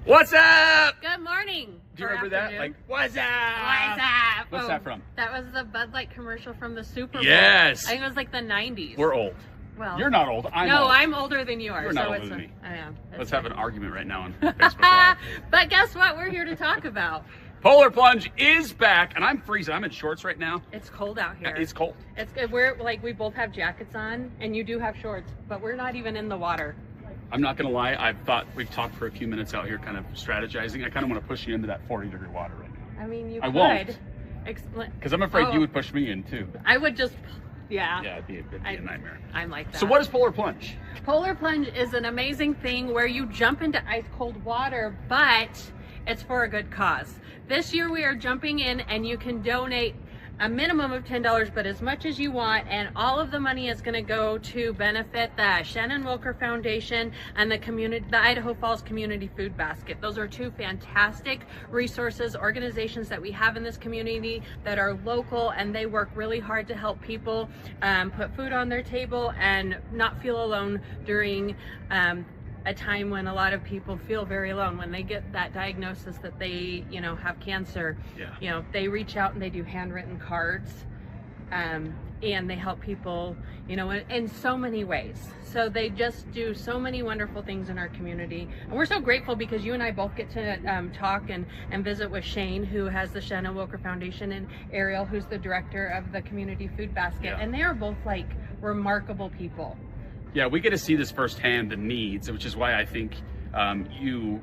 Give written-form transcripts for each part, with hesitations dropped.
What's up? Good morning. Do you remember that? Like, what's up? What's up? What's that from? That was the Bud Light commercial from the Super Bowl. Yes. I think it was like the 90s. We're old. Well, you're not old. I'm old. I'm older than you are. You're not older than me. I am. Let's have an argument right now on Facebook Live. But guess what? We're here to talk about. Polar Plunge is back, and I'm freezing. I'm in shorts right now. It's cold out here. It's cold. It's good. We're like, we both have jackets on, and you do have shorts, but we're not even in the water. I'm not gonna lie. We've talked for a few minutes out here, kind of strategizing. I kind of want to push you into that 40-degree water right now. I mean, you I could. won't. Explain. Because I'm afraid you would push me in too. I would just. Yeah. Yeah, it'd be a nightmare. I'm like that. So what is Polar Plunge? Polar Plunge is an amazing thing where you jump into ice cold water, but it's for a good cause. This year we are jumping in, and you can donate a minimum of $10, but as much as you want, and all of the money is going to go to benefit the Shannon Wilker Foundation and the Idaho Falls Community Food Basket. Those are two fantastic resources, organizations that we have in this community that are local, and they work really hard to help people put food on their table and not feel alone during a time when a lot of people feel very alone when they get that diagnosis that they, have cancer. Yeah. They reach out and they do handwritten cards, and they help people, in so many ways. So they just do so many wonderful things in our community, and we're so grateful because you and I both get to talk and visit with Shane, who has the Shannon Wilker Foundation, and Ariel, who's the director of the Community Food Basket. Yeah. And they are both like remarkable people. Yeah, we get to see this firsthand, the needs, which is why I think you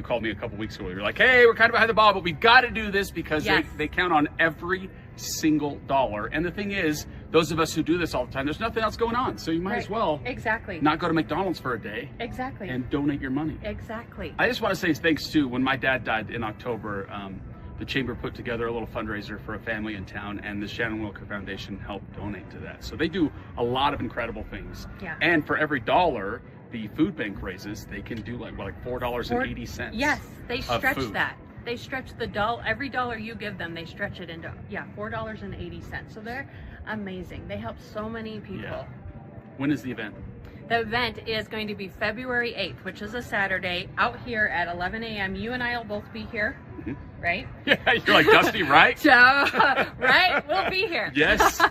called me a couple weeks ago. You're like, hey, we're kind of behind the ball, but we've got to do this because Yes. they count on every single dollar. And the thing is, those of us who do this all the time, there's nothing else going on. So you might as well not go to McDonald's for a day and donate your money. Exactly. I just want to say thanks to when my dad died in October, the chamber put together a little fundraiser for a family in town, and the Shannon Wilker Foundation helped donate to that. So they do a lot of incredible things. Yeah. And for every dollar the food bank raises, they can do like $4.80. Yes, they stretch food. that. They stretch every dollar you give them, they stretch it into $4.80. So they're amazing. They help so many people. Yeah. When is the event? The event is going to be February 8th, which is a Saturday, out here at 11 a.m. You and I will both be here, right? Yeah, you're like, Dusty, right? So, right? We'll be here. Yes.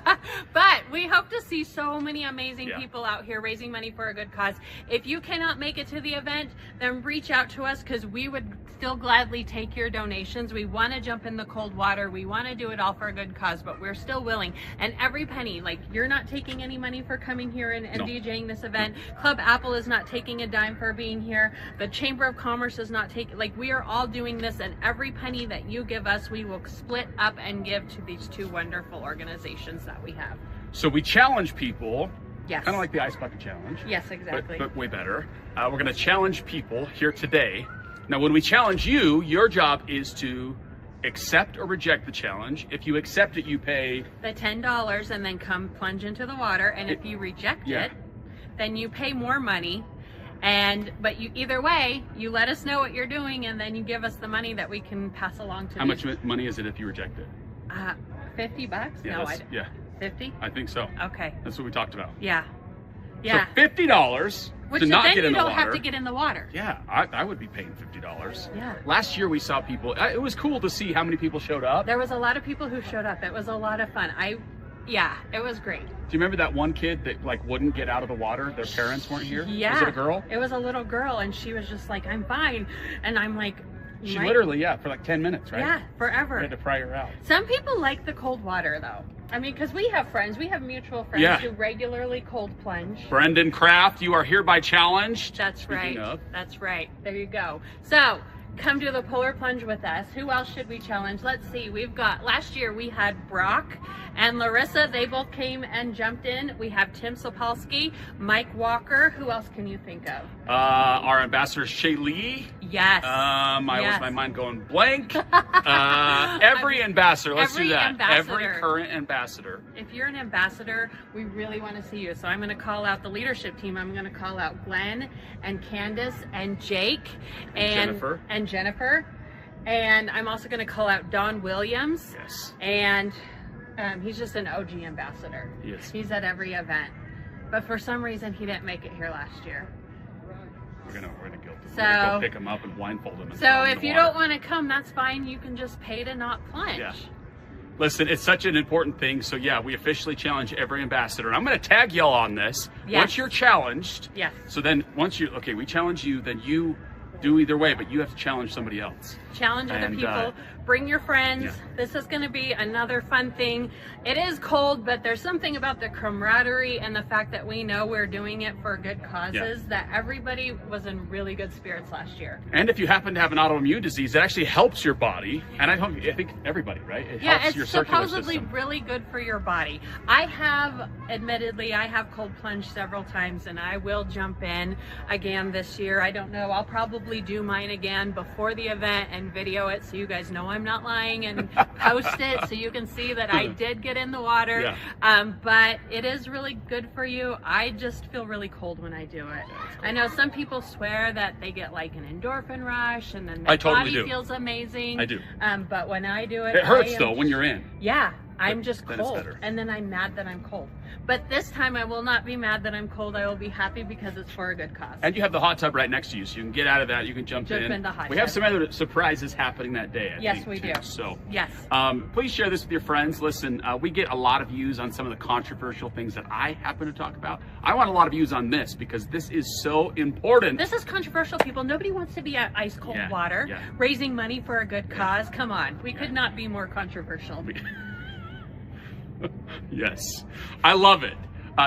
But we hope to see so many amazing Yeah. people out here raising money for a good cause. If you cannot make it to the event, then reach out to us, because we would still gladly take your donations. We want to jump in the cold water. We want to do it all for a good cause, but we're still willing. And every penny, like, you're not taking any money for coming here and No. DJing this event. Club Apple is not taking a dime for being here. The Chamber of Commerce is not taking, we are all doing this, and every penny that you give us, we will split up and give to these two wonderful organizations that we have. So we challenge people. Yes. Kind of like the Ice Bucket Challenge. Yes, exactly. But way better. We're going to challenge people here today. Now, when we challenge you, your job is to accept or reject the challenge. If you accept it, you pay the $10 and then come plunge into the water. And if you reject it, then you pay more money. But you, either way, you let us know what you're doing, and then you give us the money that we can pass along to. How much money is it if you reject it? $50? Yeah, No, 50? I think so. Okay. That's what we talked about. Yeah. Yeah. So $50 Which to not then get you in the don't water. have to get in the water. Yeah, I would be paying $50. Yeah. Last year we saw people. It was cool to see how many people showed up. There was a lot of people who showed up. It was a lot of fun. Yeah, it was great. Do you remember that one kid that wouldn't get out of the water? Their parents weren't here? Yeah. Was it a girl? It was a little girl, and she was just like, I'm fine. And I'm like, She literally, for like 10 minutes, right? Yeah, forever. We had to pry her out. Some people like the cold water, though. I mean, because we have mutual friends who regularly cold plunge. Brendan Kraft, you are hereby challenged. That's right. That's right. There you go. So, come do the Polar Plunge with us. Who else should we challenge? Let's see. Last year we had Brock and Larissa. They both came and jumped in. We have Tim Sapolsky, Mike Walker. Who else can you think of? Our ambassador, Shaylee. Yes. I lost my mind going blank. Every ambassador. Let's do that. Every current ambassador. If you're an ambassador, we really want to see you. So I'm going to call out the leadership team. I'm going to call out Glenn and Candace and Jake and Jennifer. And I'm also going to call out Don Williams. Yes. And he's just an OG ambassador. Yes. He's at every event. But for some reason, he didn't make it here last year. We're gonna guilt them. So, we're gonna go pick them up and blindfold them. And so if you don't want to come, that's fine. You can just pay to not plunge. Yeah. Listen, it's such an important thing. So yeah, we officially challenge every ambassador. And I'm going to tag y'all on this. Yes. Once you're challenged. Yes. So then okay, we challenge you, then you do either way, but you have to challenge somebody else. Challenge other people. Bring your friends. Yeah. This is going to be another fun thing. It is cold, but there's something about the camaraderie and the fact that we know we're doing it for good causes, that everybody was in really good spirits last year. And if you happen to have an autoimmune disease, it actually helps your body. And I think everybody, right? It helps your circular supposedly system. really good for your body. Admittedly, I have cold plunged several times, and I will jump in again this year. I don't know. I'll probably do mine again before the event and video it so you guys know I'm not lying, and post it so you can see that I did get in the water. Yeah. But it is really good for you. I just feel really cold when I do it. I know some people swear that they get like an endorphin rush and then their body feels amazing. I do. But when I do it, it hurts though when you're in. Yeah. I'm just then cold, and then I'm mad that I'm cold. But this time I will not be mad that I'm cold. I will be happy because it's for a good cause. And you have the hot tub right next to you, so you can get out of that. You can jump in. The hot we have some other surprises happening that day. I think, we too. do. So yes. Please share this with your friends. Listen, we get a lot of views on some of the controversial things that I happen to talk about. I want a lot of views on this because this is so important. This is controversial, people. Nobody wants to be at ice cold water raising money for a good cause. Come on, we could not be more controversial. Yes, I love it.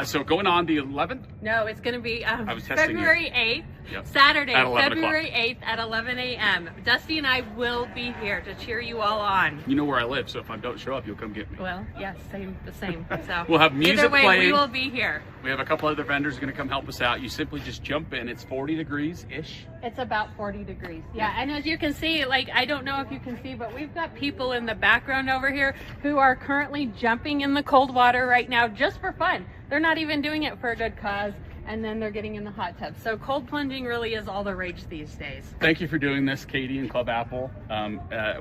So going on the 11th? No, it's going to be February 8th, Yep. Saturday, At 11 February 8th at 11 a.m. Dusty and I will be here to cheer you all on. You know where I live, so if I don't show up, you'll come get me. Well, yes, the same. So we'll have music either way, playing. we will be here. We have a couple other vendors going to come help us out. You simply just jump in. It's 40 degrees-ish. It's about 40 degrees. Yeah, and as you can see, like, I don't know if you can see, but we've got people in the background over here who are currently jumping in the cold water right now just for fun. They're not even doing it for a good cause, and then they're getting in the hot tub. So cold plunging really is all the rage these days. Thank you for doing this, Katie and Club Apple.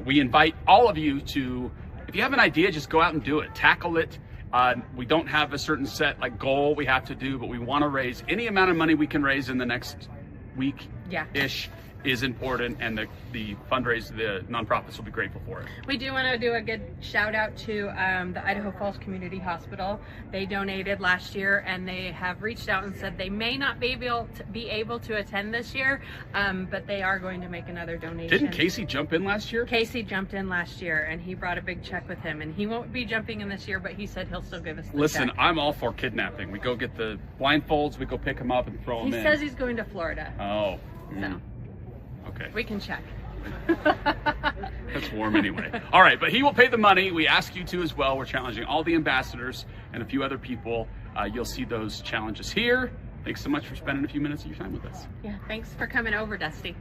We invite all of you to, if you have an idea, just go out and do it. Tackle it. We don't have a certain set goal we have to do, but we want to raise any amount of money we can raise in the next week-ish is important, and the fundraiser, the nonprofits will be grateful for it. We do want to do a good shout out to the Idaho Falls Community Hospital. They donated last year, and they have reached out and said they may not be able to attend this year, but they are going to make another donation. Didn't Casey jump in last year? Casey jumped in last year, and he brought a big check with him, and he won't be jumping in this year, but he said he'll still give us the check. I'm all for kidnapping. We go get the blindfolds, we go pick them up and throw them in. He says he's going to Florida. Oh. So. Okay. We can check. That's warm anyway. All right, but he will pay the money. We ask you to as well. We're challenging all the ambassadors and a few other people. You'll see those challenges here. Thanks so much for spending a few minutes of your time with us. Yeah, thanks for coming over, Dusty.